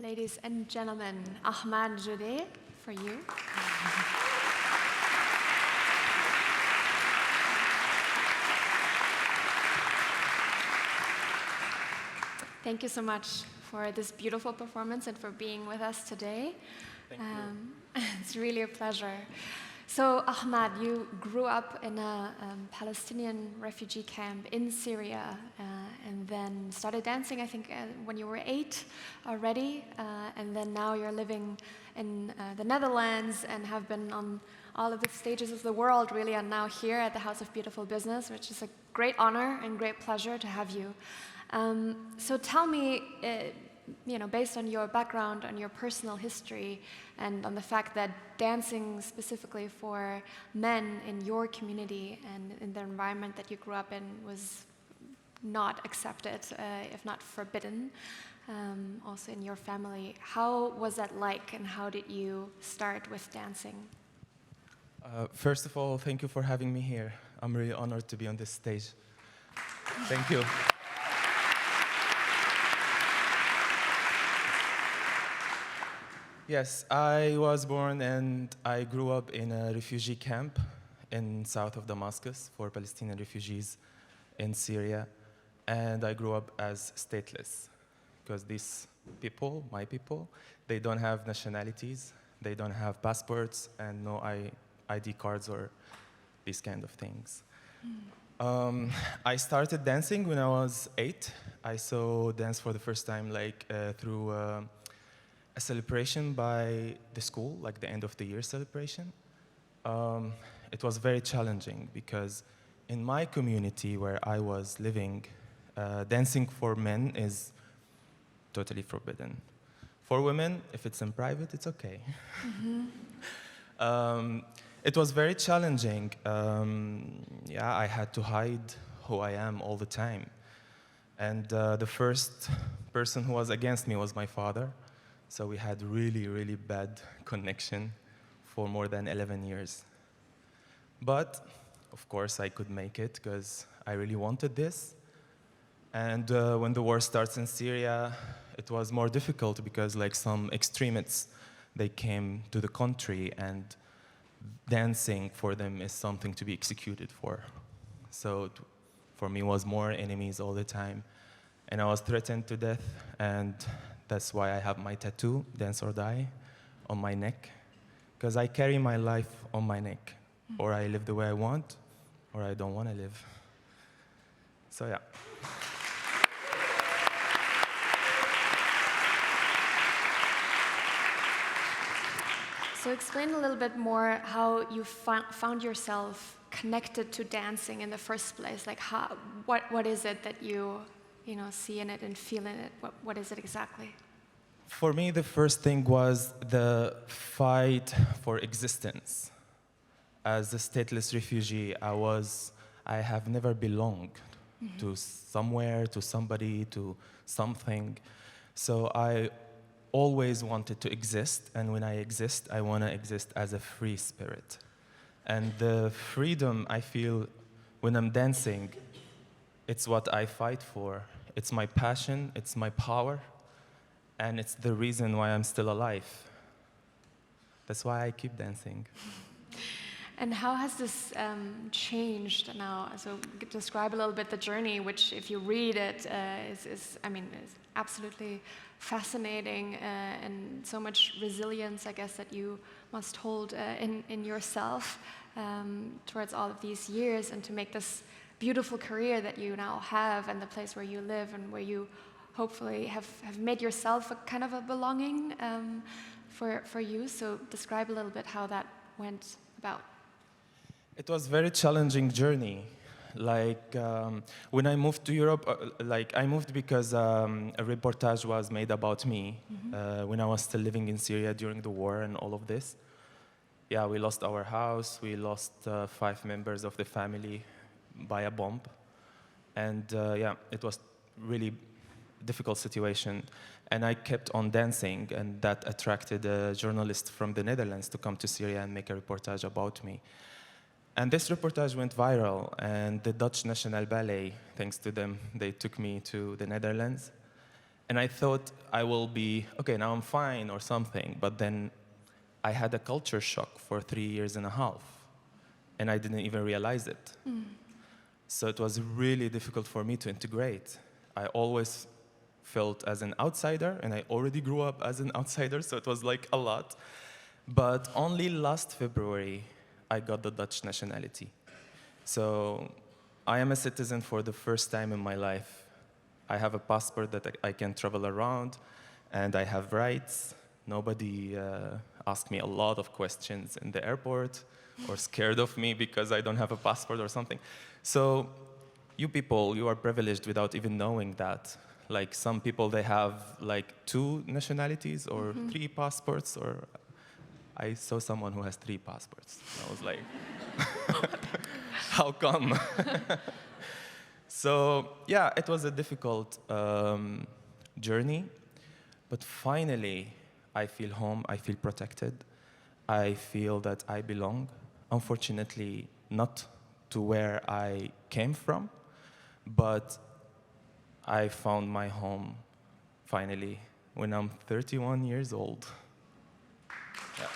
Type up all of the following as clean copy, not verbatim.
Ladies and gentlemen, Ahmad Joudeh, for you. Thank you so much for this beautiful performance and for being with us today. Thank you. It's really a pleasure. So, Ahmad, you grew up in a Palestinian refugee camp in Syria and then started dancing, I think, when you were 8 already. And then now you're living in the Netherlands and have been on all of the stages of the world, really, and now here at the House of Beautiful Business, which is a great honor and great pleasure to have you. So tell me, based on your background, on your personal history, and on the fact that dancing specifically for men in your community and in the environment that you grew up in was not accepted, if not forbidden, also in your family. How was that like, and how did you start with dancing? First of all, thank you for having me here. I'm really honored to be on this stage. Thank you. Yes, I was born and I grew up in a refugee camp in south of Damascus for Palestinian refugees in Syria. And I grew up as stateless because these people, my people, they don't have nationalities, they don't have passports and no ID cards or these kind of things. I started dancing when I was 8. I saw dance for the first time through a celebration by the school, like the end of the year celebration. It was very challenging because in my community where I was living, dancing for men is totally forbidden. For women, if it's in private, it's okay. Mm-hmm. It was very challenging. I had to hide who I am all the time. And the first person who was against me was my father. So we had really, really bad connection for more than 11 years. But, of course, I could make it because I really wanted this. And when the war starts in Syria, it was more difficult because some extremists, they came to the country and dancing for them is something to be executed for. So for me, it was more enemies all the time. And I was threatened to death. And that's why I have my tattoo, Dance or Die, on my neck. Because I carry my life on my neck. Or I live the way I want, or I don't want to live. So yeah. So explain a little bit more how you found yourself connected to dancing in the first place. Like, what is it that you see in it and feel in it? What is it exactly? For me, the first thing was the fight for existence. As a stateless refugee, I have never belonged to somewhere, to somebody, to something. So I always wanted to exist, and when I exist, I want to exist as a free spirit. And the freedom I feel when I'm dancing, it's what I fight for. It's my passion, it's my power, and it's the reason why I'm still alive. That's why I keep dancing. And how has this changed now? So describe a little bit the journey, which if you read it, is absolutely fascinating and so much resilience, I guess, that you must hold in yourself towards all of these years and to make this beautiful career that you now have and the place where you live and where you hopefully have made yourself a kind of a belonging for you. So describe a little bit how that went about. It was a very challenging journey. When I moved to Europe, I moved because a reportage was made about me when I was still living in Syria during the war and all of this. Yeah, we lost our house. We lost 5 members of the family by a bomb. And it was really difficult situation. And I kept on dancing, and that attracted a journalist from the Netherlands to come to Syria and make a reportage about me. And this reportage went viral, and the Dutch National Ballet, thanks to them, they took me to the Netherlands. And I thought I will be, okay, now I'm fine or something. But then I had a culture shock for 3.5 years, and I didn't even realize it. So it was really difficult for me to integrate. I always felt as an outsider, and I already grew up as an outsider, so it was like a lot. But only last February, I got the Dutch nationality. So I am a citizen for the first time in my life. I have a passport that I can travel around, and I have rights. Nobody asked me a lot of questions in the airport or scared of me because I don't have a passport or something. So you people, you are privileged without even knowing that. Like some people, they have like 2 nationalities or 3 passports, or I saw someone who has 3 passports. I was like, how come? So yeah, it was a difficult journey, but finally I feel home, I feel protected, I feel that I belong. Unfortunately, not to where I came from, but I found my home finally when I'm 31 years old. Yeah.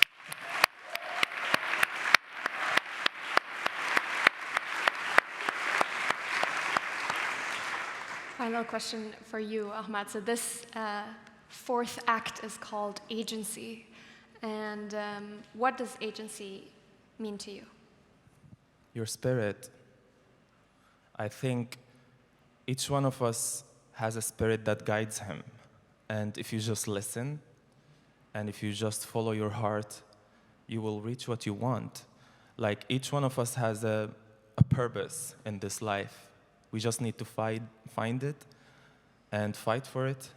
Final question for you, Ahmad. So this 4th act is called agency. And what does agency mean to you? Your spirit. I think each one of us has a spirit that guides him. And if you just listen, and if you just follow your heart, you will reach what you want. Like each one of us has a purpose in this life. We just need to find it, and fight for it,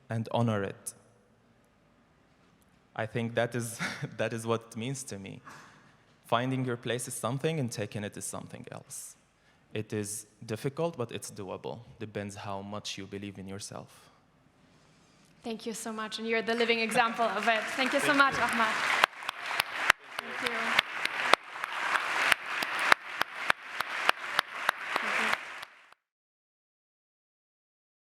and honor it. I think that is, that is what it means to me. Finding your place is something, and taking it is something else. It is difficult, but it's doable. Depends how much you believe in yourself. Thank you so much, and you're the living example of it. Thank you so much, Ahmad.